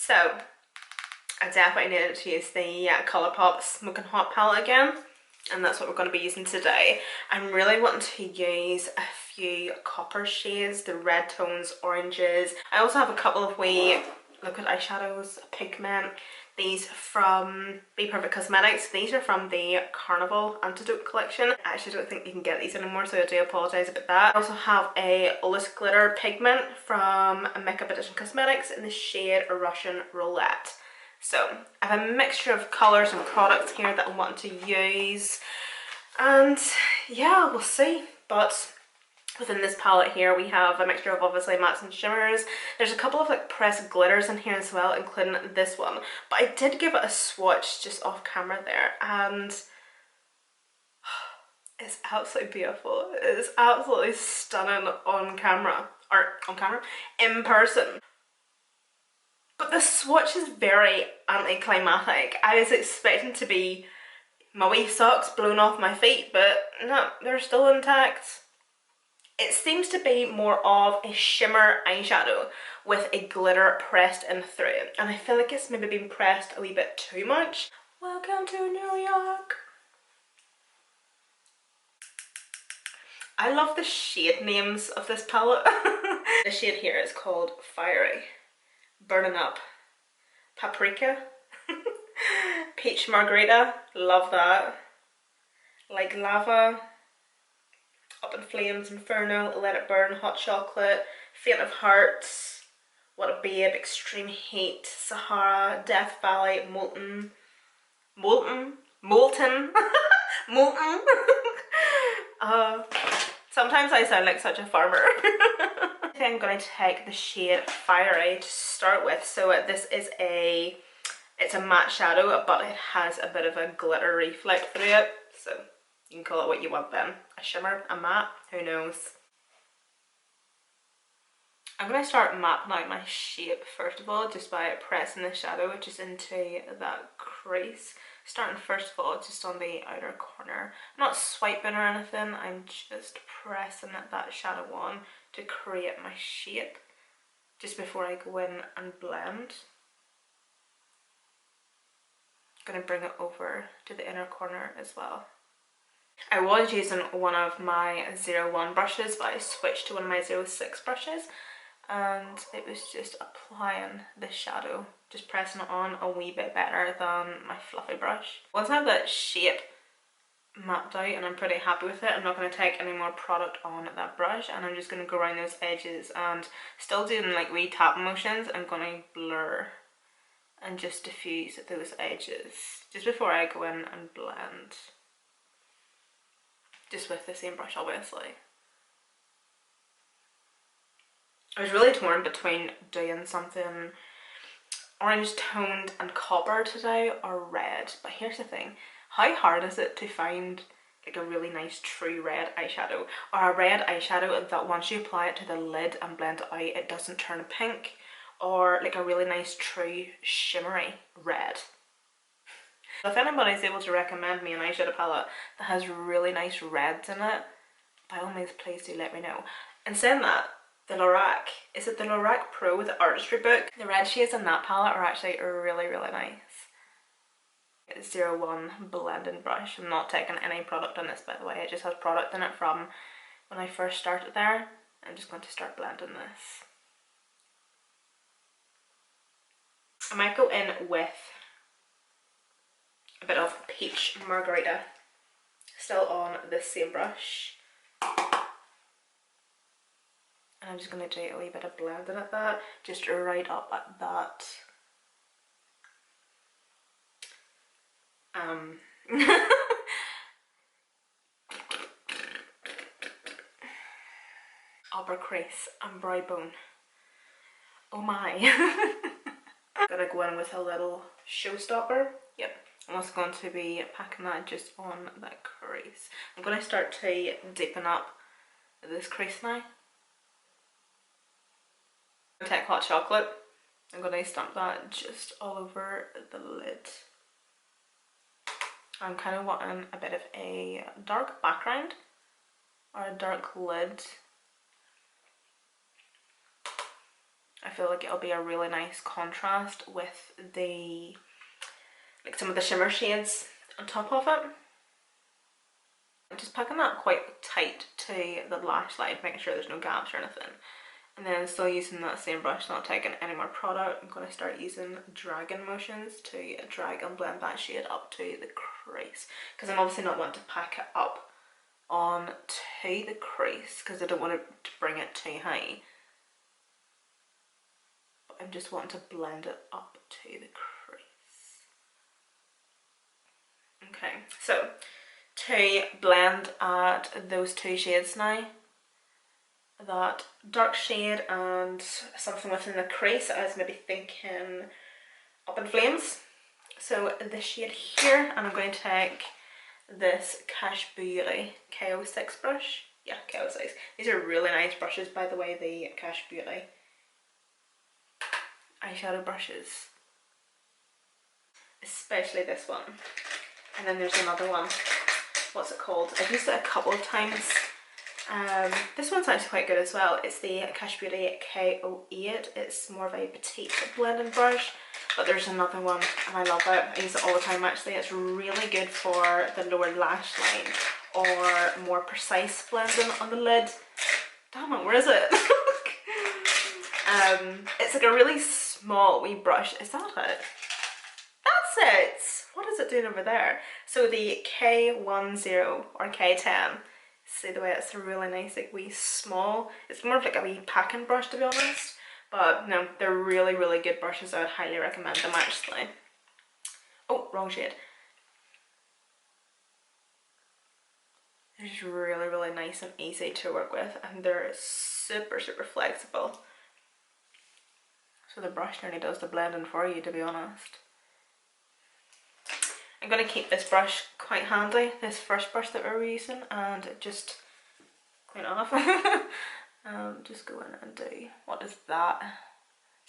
So I definitely needed to use the Colourpop Smoking Hot palette again, and that's what we're going to be using today. I'm really wanting to use a few copper shades, the red tones, oranges. I also have a couple of wee liquid eyeshadows, pigment. These from Be Perfect Cosmetics. These are from the Carnival Antidote collection. I actually don't think you can get these anymore, so I do apologise about that. I also have a Olus Glitter pigment from Makeup Edition Cosmetics in the shade Russian Roulette. So I have a mixture of colours and products here that I want to use, and yeah, we'll see. But within this palette here we have a mixture of obviously mattes and shimmers. There's a couple of like pressed glitters in here as well, including this one, but I did give it a swatch just off camera there, and it's absolutely beautiful. It's absolutely stunning on camera, or in person. But the swatch is very anticlimactic. I was expecting to be my wee socks blown off my feet, but no, they're still intact. It seems to be more of a shimmer eyeshadow with a glitter pressed in through it. And I feel like it's maybe been pressed a wee bit too much. Welcome to New York. I love the shade names of this palette. The shade here is called Fiery, Burning Up, Paprika, Peach Margarita, love that, Like Lava, Up in Flames, Inferno, Let It Burn, Hot Chocolate, Faint of Hearts, What a Babe, Extreme Heat, Sahara, Death Valley, Molten, sometimes I sound like such a farmer. I think I'm going to take the shade Fiery to start with. So this is it's a matte shadow, but it has a bit of a glittery flick through it. So you can call it what you want then. A shimmer, a matte, who knows. I'm going to start mapping out my shape first of all, just by pressing the shadow just into that crease. Starting first of all just on the outer corner. I'm not swiping or anything, I'm just pressing that shadow on to create my shape just before I go in and blend. I'm going to bring it over to the inner corner as well. I was using one of my 01 brushes, but I switched to one of my 06 brushes, and it was just applying the shadow, just pressing it on a wee bit better than my fluffy brush. Once I have that shape mapped out and I'm pretty happy with it, I'm not going to take any more product on that brush, and I'm just going to go around those edges and still doing like wee tap motions. I'm going to blur and just diffuse those edges just before I go in and blend. Just with the same brush, obviously. I was really torn between doing something orange toned and copper today or red, but here's the thing, how hard is it to find like a really nice true red eyeshadow, or a red eyeshadow that once you apply it to the lid and blend it out it doesn't turn pink, or like a really nice true shimmery red. If anybody's able to recommend me an eyeshadow palette that has really nice reds in it, by all means please do let me know. And saying that, the Lorac, is it the Lorac Pro, the artistry book? The red shades in that palette are actually really, really nice. It's 01 blending brush. I'm not taking any product on this, by the way. It just has product in it from when I first started there. I'm just going to start blending this. I might go in with a bit of Peach Margarita, still on this same brush. And I'm just going to do a wee bit of blending at that, just right up at that. Upper crease and brow bone. Oh my. Gonna go in with a little showstopper. Yep. I'm also going to be packing that just on that crease. I'm going to start to deepen up this crease now. Take Hot Chocolate. I'm going to stamp that just all over the lid. I'm kind of wanting a bit of a dark background or a dark lid. I feel like it'll be a really nice contrast with the, like some of the shimmer shades on top of it. I'm just packing that quite tight to the lash line, making sure there's no gaps or anything. And then still using that same brush, not taking any more product, I'm going to start using dragging motions to drag and blend that shade up to the crease. Because I'm obviously not wanting to pack it up on to the crease because I don't want to bring it too high. But I'm just wanting to blend it up to the crease. Okay, so to blend at those two shades now, that dark shade and something within the crease, I was maybe thinking Up in Flames. So this shade here, and I'm going to take this Cash Beauty KO6 brush. Yeah, KO6. These are really nice brushes, by the way, the Cash Beauty eyeshadow brushes. Especially this one. And then there's another one. What's it called? I've used it a couple of times. This one's actually quite good as well. It's the Cash Beauty KO8. It's more of a petite blending brush, but there's another one and I love it. I use it all the time actually. It's really good for the lower lash line or more precise blending on the lid. Damn it, where is it? It's like a really small wee brush. Is that it? That's it! What is it doing over there? So the K10 or K10. See the way it's really nice, like wee small. It's more of like a wee packing brush, to be honest. But no, they're really, really good brushes. I would highly recommend them actually. Oh, wrong shade. They're just really, really nice and easy to work with, and they're super, super flexible. So the brush nearly does the blending for you, to be honest. I'm going to keep this brush quite handy, this first brush that we're using, and just clean it off. Just go in and do, what is that?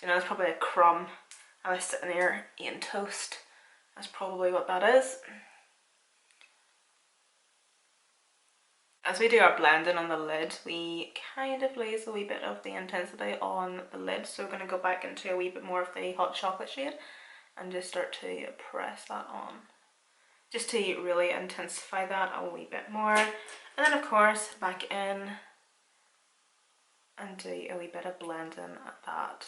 You know, it's probably a crumb. I was sitting there eating toast. That's probably what that is. As we do our blending on the lid, we kind of lose a wee bit of the intensity on the lid, so we're going to go back into a wee bit more of the hot chocolate shade and just start to press that on, just to really intensify that a wee bit more. And then of course back in and do a wee bit of blending at that.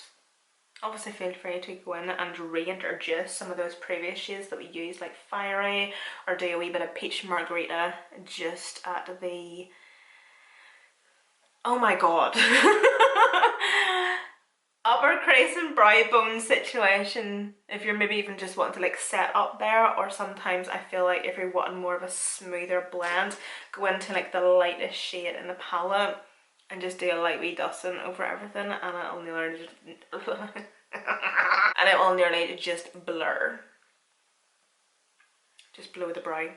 Obviously feel free to go in and reintroduce some of those previous shades that we used, like Fiery, or do a wee bit of Peach Margarita just at the, oh my god, upper crease and brow bone situation. If you're maybe even just wanting to like set up there, or sometimes I feel like if you're wanting more of a smoother blend, go into like the lightest shade in the palette and just do a light wee dusting over everything, and it'll nearly just and it will nearly just blur, just below the brow.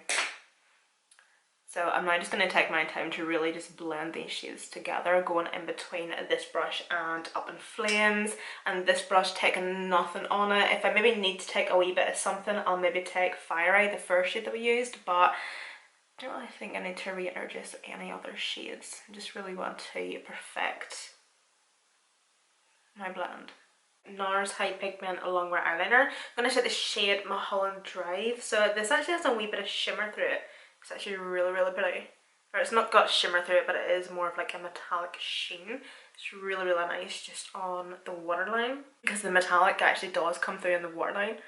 So I'm now just going to take my time to really just blend these shades together, going in between this brush and Up in Flames, and this brush taking nothing on it. If I maybe need to take a wee bit of something, I'll maybe take Fiery, the first shade that we used, but I don't really think I need to reintroduce any other shades. I just really want to perfect my blend. NARS High Pigment Longwear Eyeliner. I'm going to take the shade Mulholland Drive. So this actually has a wee bit of shimmer through it. It's actually really, really pretty. Or it's not got shimmer through it, but it is more of like a metallic sheen. It's really, really nice just on the waterline, because the metallic actually does come through in the waterline.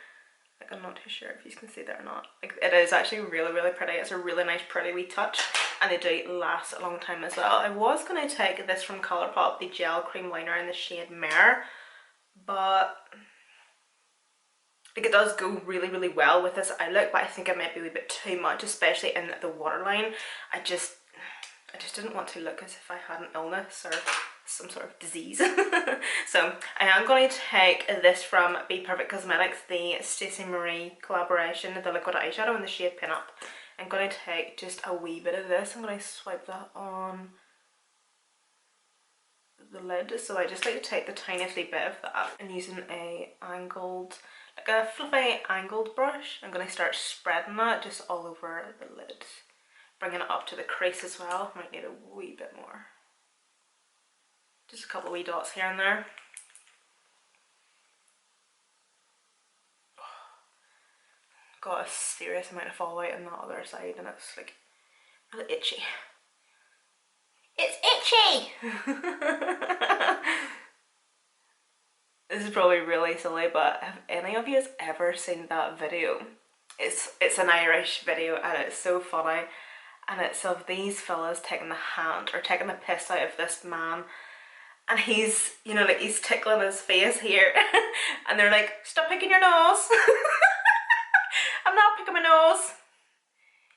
Like, I'm not too sure if you can see that or not. Like, it is actually really, really pretty. It's a really nice, pretty wee touch, and they do last a long time as well. I was going to take this from Colourpop, the gel cream liner in the shade Mare, but like, it does go really, really well with this eye look, but I think it might be a wee bit too much, especially in the waterline. I just didn't want to look as if I had an illness or some sort of disease. So I am going to take this from Be Perfect Cosmetics, the Stacey Marie collaboration, the liquid eyeshadow in the shade Pin Up. I'm going to take just a wee bit of this. I'm going to swipe that on the lid. So I just like to take the tiniest wee bit of that, and using a angled, like a fluffy angled brush, I'm going to start spreading that just all over the lid, bringing it up to the crease as well. Might need a wee bit more, just a couple wee dots here and there. got a serious amount of fallout on that other side and it's like really itchy. It's itchy! This is probably really silly, but have any of you ever seen that video? It's an Irish video and it's so funny, and it's of these fellas taking the piss out of this man, and he's, you know, like he's tickling his face here and they're like, stop picking your nose. I'm not picking my nose.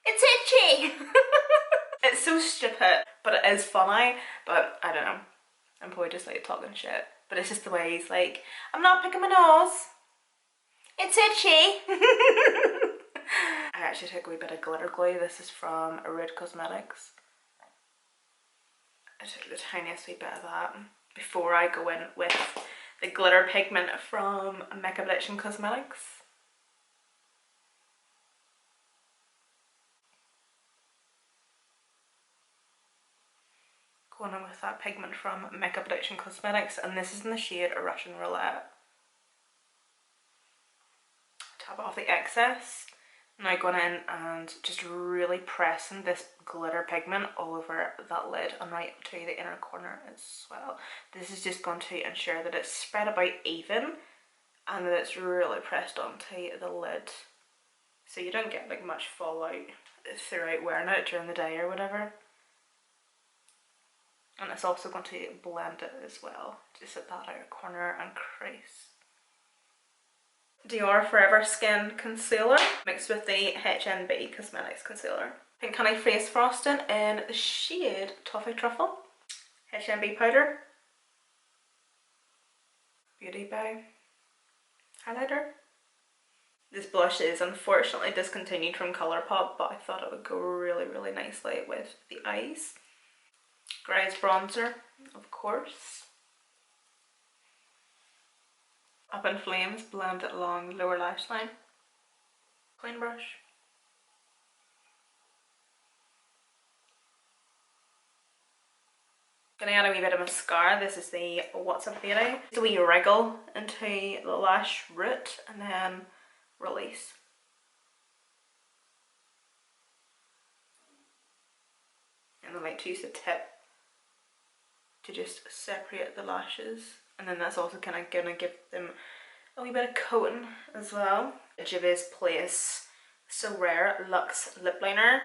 It's itchy. It's so stupid, but it is funny. But I don't know, I'm probably just like talking shit, but it's just the way he's like, I'm not picking my nose. It's itchy. I actually took a wee bit of glitter glue. This is from Red Cosmetics. I took the tiniest wee bit of that before I go in with the glitter pigment from Makeup Addiction Cosmetics. Going in with that pigment from Makeup Addiction Cosmetics, and this is in the shade Russian Roulette. Tap off the excess. Now going in and just really pressing this glitter pigment all over that lid and right to the inner corner as well. This is just going to ensure that it's spread about even and that it's really pressed onto the lid, so you don't get like much fallout throughout wearing it during the day or whatever. And it's also going to blend it as well, just at that outer corner and crease. Dior Forever Skin Concealer mixed with the HNB Cosmetics Concealer. Pink Honey Face Frosting in the shade Toffee Truffle. HNB powder. Beauty Bay highlighter. This blush is unfortunately discontinued from Colourpop, but I thought it would go really, really nicely with the eyes. Graze bronzer, of course. Up in Flames, blend it along the lower lash line. Clean brush. Gonna add a wee bit of mascara. This is the What's Up Beauty. Just a wee wriggle into the lash root and then release. And I like to use the tip to just separate the lashes, and then that's also kind of gonna give them a wee bit of coating as well. Juvia's Place So Rare Luxe Lip Liner.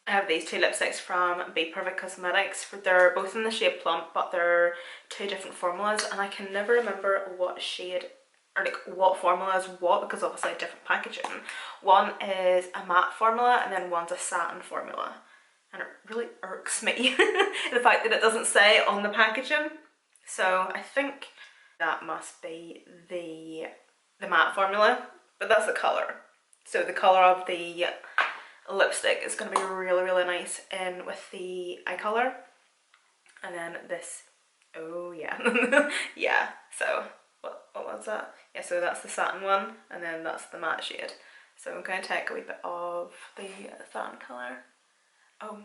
I have these two lipsticks from Be Perfect Cosmetics. They're both in the shade Plump, but they're two different formulas, and I can never remember what shade or like what formula is what, because obviously different packaging. One is a matte formula and then one's a satin formula, and it really irks me the fact that it doesn't say on the packaging. So I think that must be the matte formula, but that's the colour. So the colour of the lipstick is going to be really, really nice in with the eye colour. And then this, oh yeah, yeah, so what was that? Yeah, so that's the satin one, and then that's the matte shade. So I'm going to take a wee bit of the satin colour. Oh,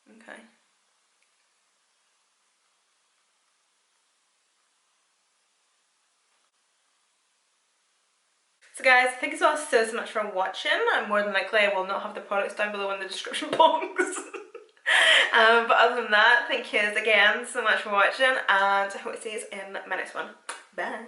okay. So guys, thank you so much for watching. More than likely I will not have the products down below in the description box. But other than that, thank you again so much for watching, and I hope to see you in my next one. Bye.